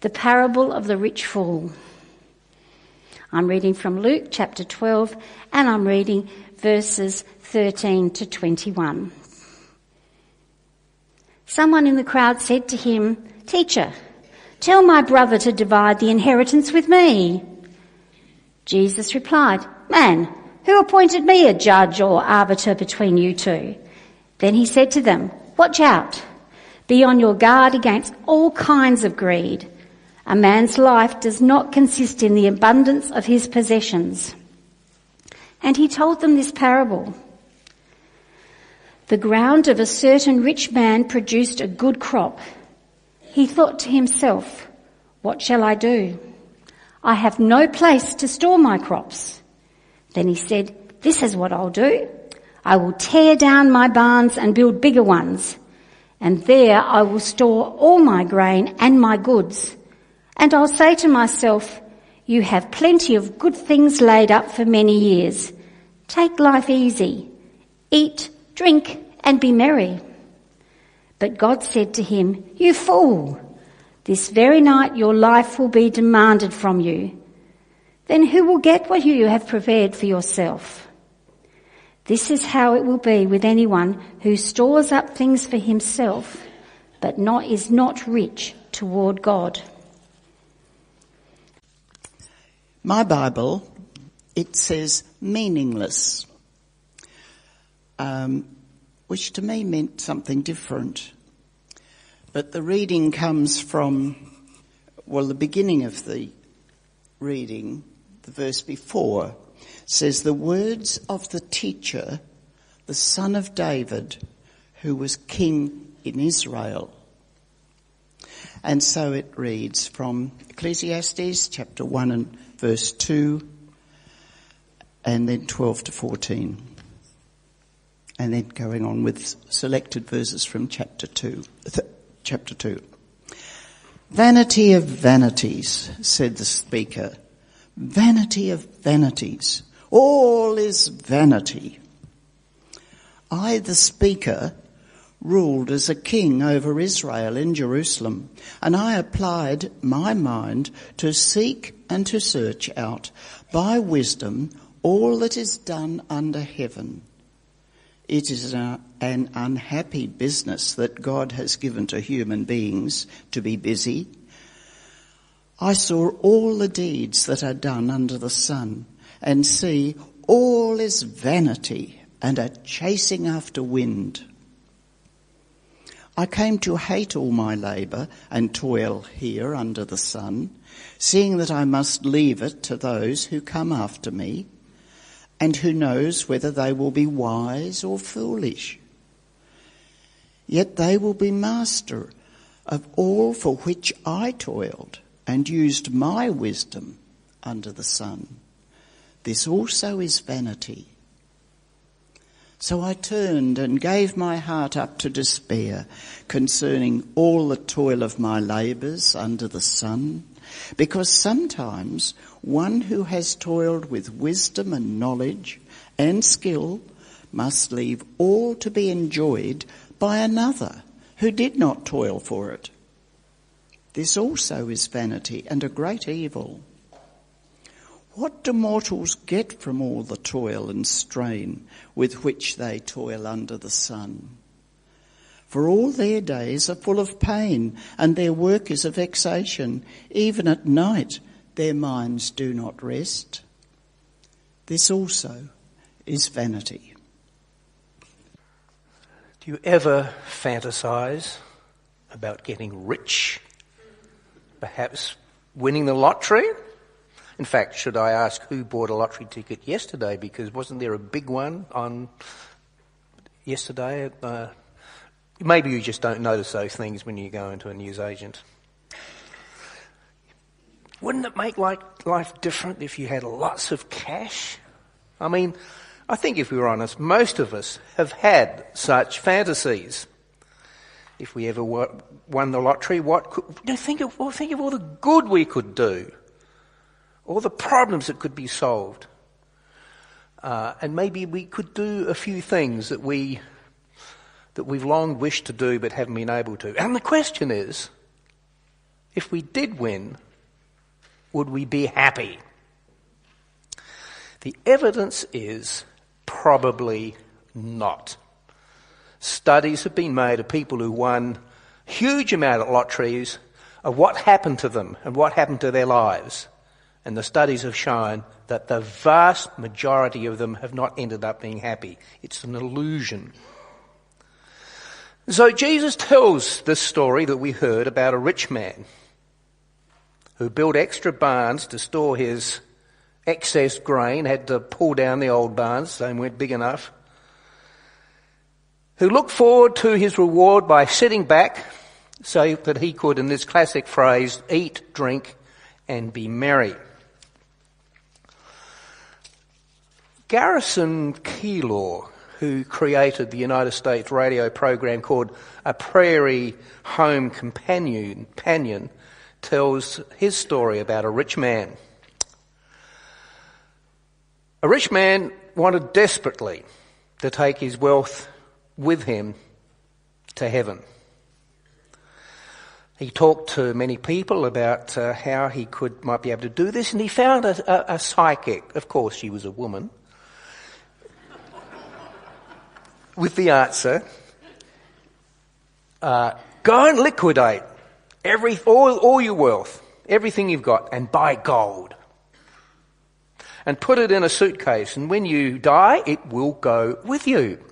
the parable of the rich fool. I'm reading from Luke chapter 12, and I'm reading verses 13 to 21. Someone in the crowd said to him, "Teacher, tell my brother to divide the inheritance with me." Jesus replied, "Man, who appointed me a judge or arbiter between you two?" Then he said to them, "Watch out. Be on your guard against all kinds of greed. A man's life does not consist in the abundance of his possessions." And he told them this parable. The ground of a certain rich man produced a good crop. He thought to himself, "What shall I do? I have no place to store my crops." Then he said, "This is what I'll do. I will tear down my barns and build bigger ones, and there I will store all my grain and my goods. And I'll say to myself, you have plenty of good things laid up for many years. Take life easy. Eat, drink, and be merry." But God said to him, "You fool! This very night your life will be demanded from you. Then who will get what you have prepared for yourself? This is how it will be with anyone who stores up things for himself, but is not rich toward God." My Bible, it says meaningless, which to me meant something different. But the reading comes from, the beginning of the reading, the verse before, says, "The words of the teacher, the son of David, who was king in Israel." And so it reads from Ecclesiastes chapter 1 and verse 2, and then 12 to 14. And then going on with selected verses from chapter 2. "Vanity of vanities," said the speaker. "Vanity of vanities. All is vanity. I, the speaker, ruled as a king over Israel in Jerusalem, and I applied my mind to seek and to search out by wisdom all that is done under heaven. It is an unhappy business that God has given to human beings to be busy. I saw all the deeds that are done under the sun, and see, all is vanity and a chasing after wind. I came to hate all my labour and toil here under the sun, seeing that I must leave it to those who come after me, and who knows whether they will be wise or foolish. Yet they will be master of all for which I toiled and used my wisdom under the sun. This also is vanity. So I turned and gave my heart up to despair concerning all the toil of my labours under the sun, because sometimes one who has toiled with wisdom and knowledge and skill must leave all to be enjoyed by another who did not toil for it. This also is vanity and a great evil. What do mortals get from all the toil and strain with which they toil under the sun? For all their days are full of pain, and their work is a vexation. Even at night their minds do not rest. This also is vanity." Do you ever fantasize about getting rich? Perhaps winning the lottery? In fact, should I ask who bought a lottery ticket yesterday? Because wasn't there a big one on yesterday? Maybe you just don't notice those things when you go into a newsagent. Wouldn't it make life different if you had lots of cash? I mean, I think if we were honest, most of us have had such fantasies. If we ever won the lottery, think of all the good we could do, all the problems that could be solved, and maybe we could do a few things that we've long wished to do but haven't been able to. And the question is, if we did win, would we be happy? The evidence is probably not. Studies have been made of people who won huge amount of lotteries, of what happened to them and what happened to their lives. And the studies have shown that the vast majority of them have not ended up being happy. It's an illusion. So Jesus tells this story that we heard about a rich man who built extra barns to store his excess grain, had to pull down the old barns, they weren't big enough, who looked forward to his reward by sitting back so that he could, in this classic phrase, eat, drink and be merry. Garrison Keillor, who created the United States radio program called A Prairie Home Companion, tells his story about a rich man. A rich man wanted desperately to take his wealth with him to heaven. He talked to many people about how he might be able to do this, and he found a psychic. Of course, she was a woman. With the answer, go and liquidate all your wealth, everything you've got, and buy gold. And put it in a suitcase, and when you die, it will go with you.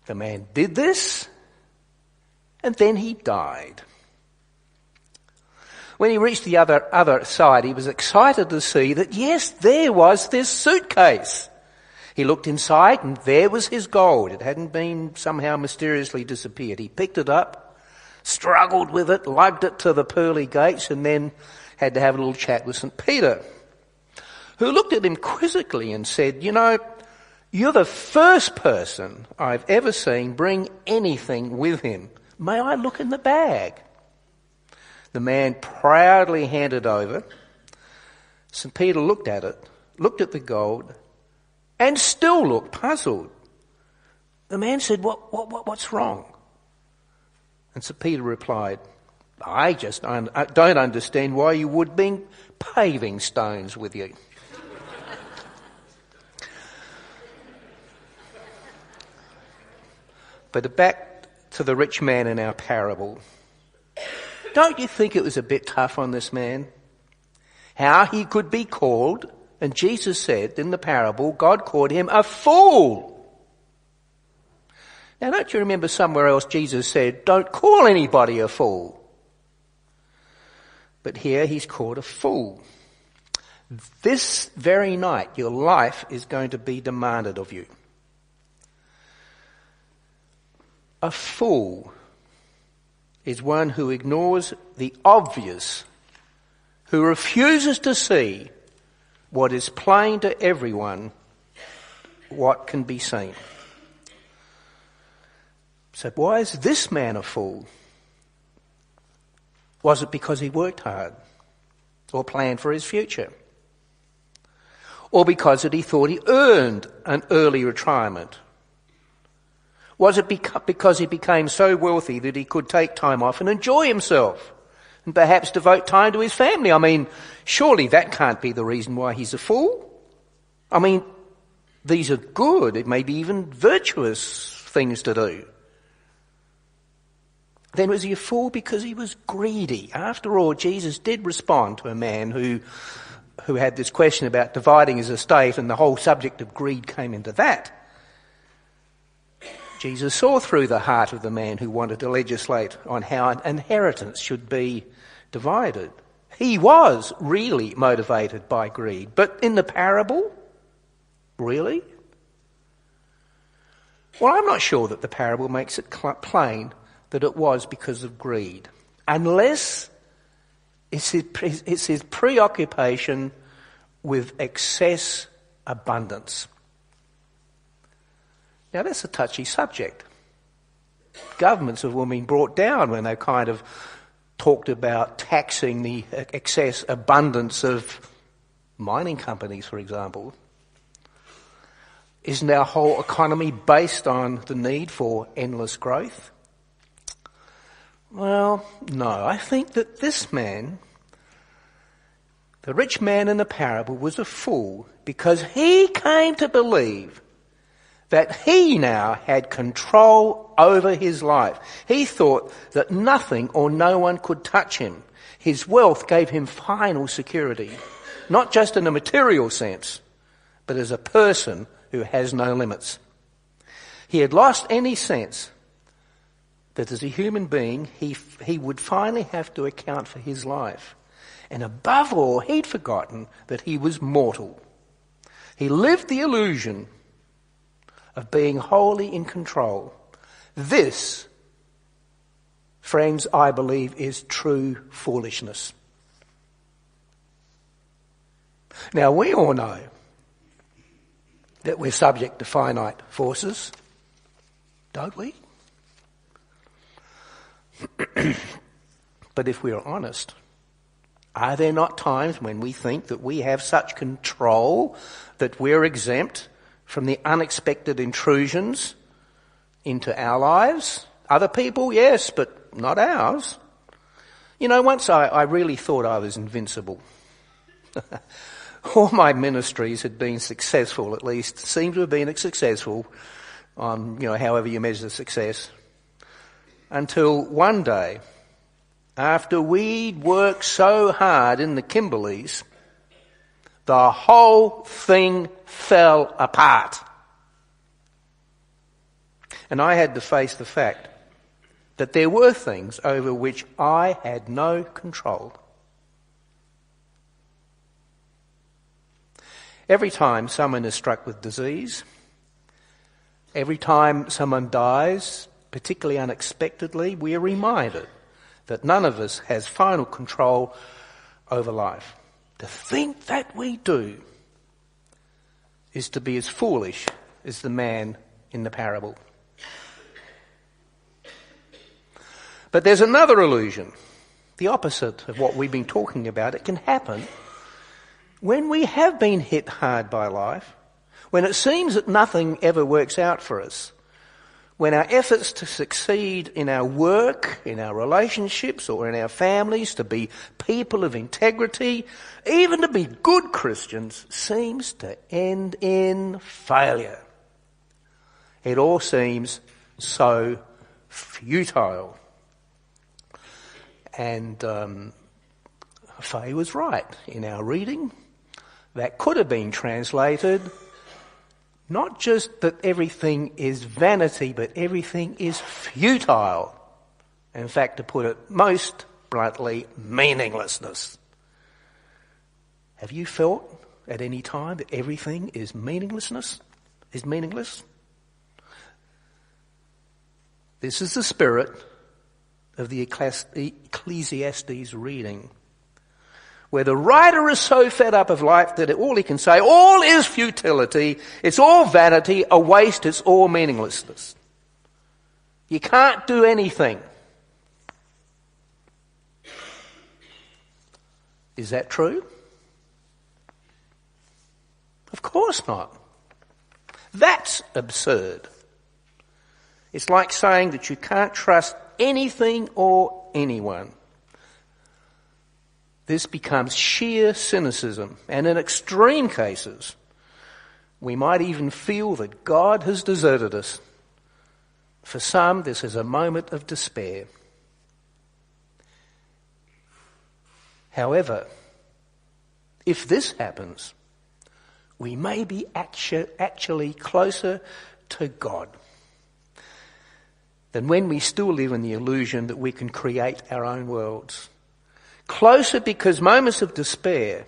The man did this, and then he died. When he reached the other side, he was excited to see that, yes, there was this suitcase. He looked inside, and there was his gold. It hadn't been somehow mysteriously disappeared. He picked it up, struggled with it, lugged it to the pearly gates, and then had to have a little chat with St. Peter, who looked at him quizzically and said, "You know, you're the first person I've ever seen bring anything with him. May I look in the bag?" The man proudly handed over. St. Peter looked at it, looked at the gold, and still looked puzzled. The man said, what's wrong? And St. Peter replied, "I just don't understand why you would bring paving stones with you." But back to the rich man in our parable. Don't you think it was a bit tough on this man? How he could be called, and Jesus said in the parable, God called him a fool. Now don't you remember somewhere else Jesus said, don't call anybody a fool? But here he's called a fool. This very night your life is going to be demanded of you. A fool is one who ignores the obvious, who refuses to see what is plain to everyone, what can be seen. So why is this man a fool? Was it because he worked hard or planned for his future? Or because he thought he earned an early retirement? Was it because he became so wealthy that he could take time off and enjoy himself and perhaps devote time to his family? I mean, surely that can't be the reason why he's a fool. I mean, these are good, it may be even virtuous things to do. Then was he a fool because he was greedy? After all, Jesus did respond to a man who had this question about dividing his estate, and the whole subject of greed came into that. Jesus saw through the heart of the man who wanted to legislate on how an inheritance should be divided. He was really motivated by greed. But in the parable, really? Well, I'm not sure that the parable makes it plain that it was because of greed, unless it's his preoccupation with excess abundance. Now, that's a touchy subject. Governments have all been brought down when they kind of talked about taxing the excess abundance of mining companies, for example. Isn't our whole economy based on the need for endless growth? Well, no, I think that this man, the rich man in the parable, was a fool because he came to believe that he now had control over his life. He thought that nothing or no one could touch him. His wealth gave him final security, not just in a material sense, but as a person who has no limits. He had lost any sense that as a human being, he would finally have to account for his life. And above all, he'd forgotten that he was mortal. He lived the illusion of being wholly in control. This, friends, I believe, is true foolishness. Now, we all know that we're subject to finite forces, don't we? But if we are honest, are there not times when we think that we have such control that we're exempt from the unexpected intrusions into our lives? Other people, yes, but not ours. You know, once I really thought I was invincible. All my ministries had been successful, at least, seemed to have been successful, however you measure success. Until one day, after we'd worked so hard in the Kimberleys, the whole thing fell apart. And I had to face the fact that there were things over which I had no control. Every time someone is struck with disease, every time someone dies, particularly unexpectedly, we are reminded that none of us has final control over life. To think that we do is to be as foolish as the man in the parable. But there's another illusion, the opposite of what we've been talking about. It can happen when we have been hit hard by life, when it seems that nothing ever works out for us, when our efforts to succeed in our work, in our relationships, or in our families, to be people of integrity, even to be good Christians, seems to end in failure. It all seems so futile. And Faye was right in our reading. That could have been translated, not just that everything is vanity, but everything is futile. In fact, to put it most bluntly, meaninglessness. Have you felt at any time that everything is meaningless? This is the spirit of the Ecclesiastes reading, where the writer is so fed up of life that all he can say, all is futility, it's all vanity, a waste, it's all meaninglessness. You can't do anything. Is that true? Of course not. That's absurd. It's like saying that you can't trust anything or anyone. This becomes sheer cynicism, and in extreme cases, we might even feel that God has deserted us. For some, this is a moment of despair. However, if this happens, we may be actually closer to God than when we still live in the illusion that we can create our own worlds. Closer because moments of despair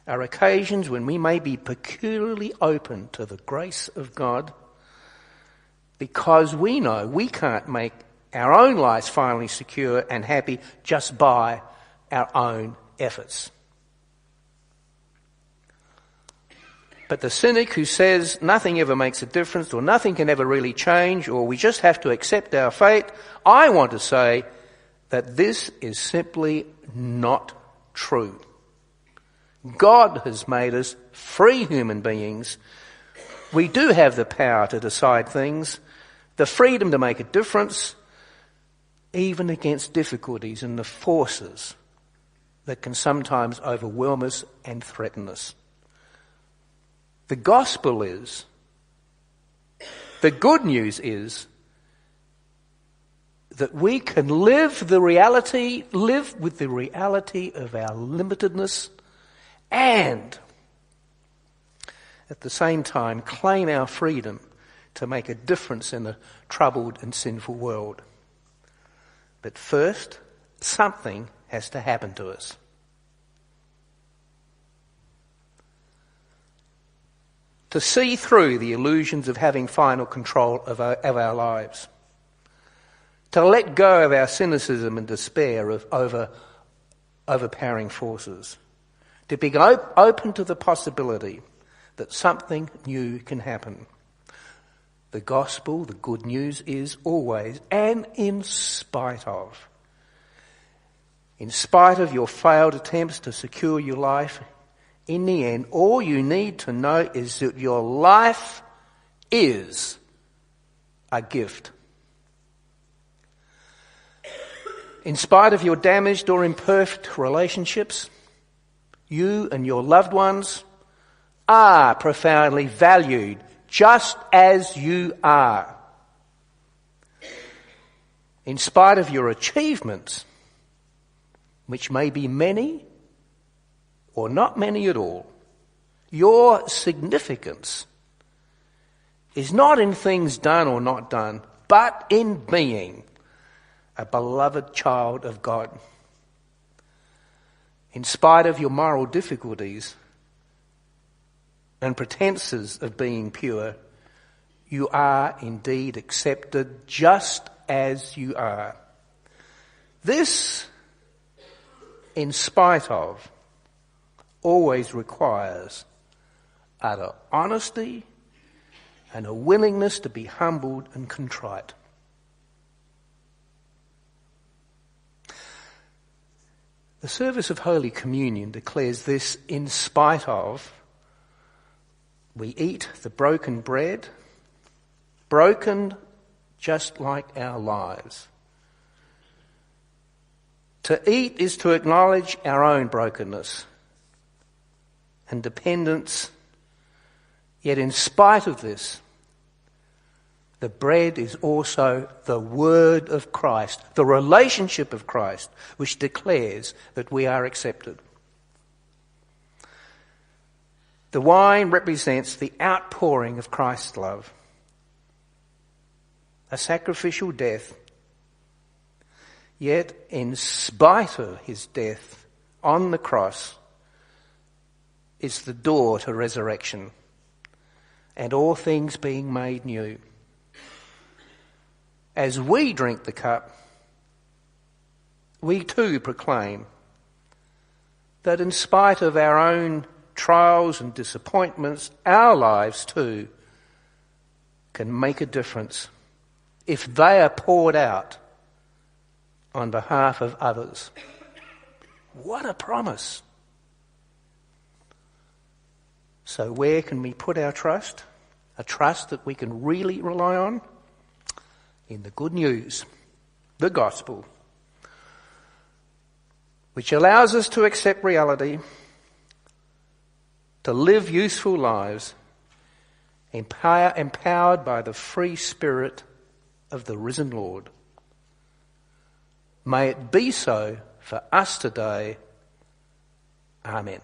are occasions when we may be peculiarly open to the grace of God because we know we can't make our own lives finally secure and happy just by our own efforts. But the cynic who says nothing ever makes a difference or nothing can ever really change or we just have to accept our fate, I want to say that this is simply not true. God has made us free human beings. We do have the power to decide things, the freedom to make a difference, even against difficulties and the forces that can sometimes overwhelm us and threaten us. The gospel is, the good news is, that we can live with the reality of our limitedness and at the same time claim our freedom to make a difference in a troubled and sinful world. But first, something has to happen to us. To see through the illusions of having final control of our lives. To let go of our cynicism and despair of overpowering forces. To be open to the possibility that something new can happen. The gospel, the good news, is always and in spite of your failed attempts to secure your life, in the end, all you need to know is that your life is a gift. In spite of your damaged or imperfect relationships, you and your loved ones are profoundly valued just as you are. In spite of your achievements, which may be many or not many at all, your significance is not in things done or not done, but in being a beloved child of God. In spite of your moral difficulties and pretenses of being pure, you are indeed accepted just as you are. This, in spite of, always requires utter honesty and a willingness to be humbled and contrite. The service of Holy Communion declares this in spite of. We eat the broken bread, broken just like our lives. To eat is to acknowledge our own brokenness and dependence, yet in spite of this, the bread is also the word of Christ, the relationship of Christ, which declares that we are accepted. The wine represents the outpouring of Christ's love, a sacrificial death. Yet, in spite of his death on the cross, is the door to resurrection and all things being made new. As we drink the cup, we too proclaim that in spite of our own trials and disappointments, our lives too can make a difference if they are poured out on behalf of others. What a promise! So where can we put our trust? A trust that we can really rely on? In the good news, the gospel, which allows us to accept reality, to live useful lives, empowered by the free spirit of the risen Lord. May it be so for us today. Amen.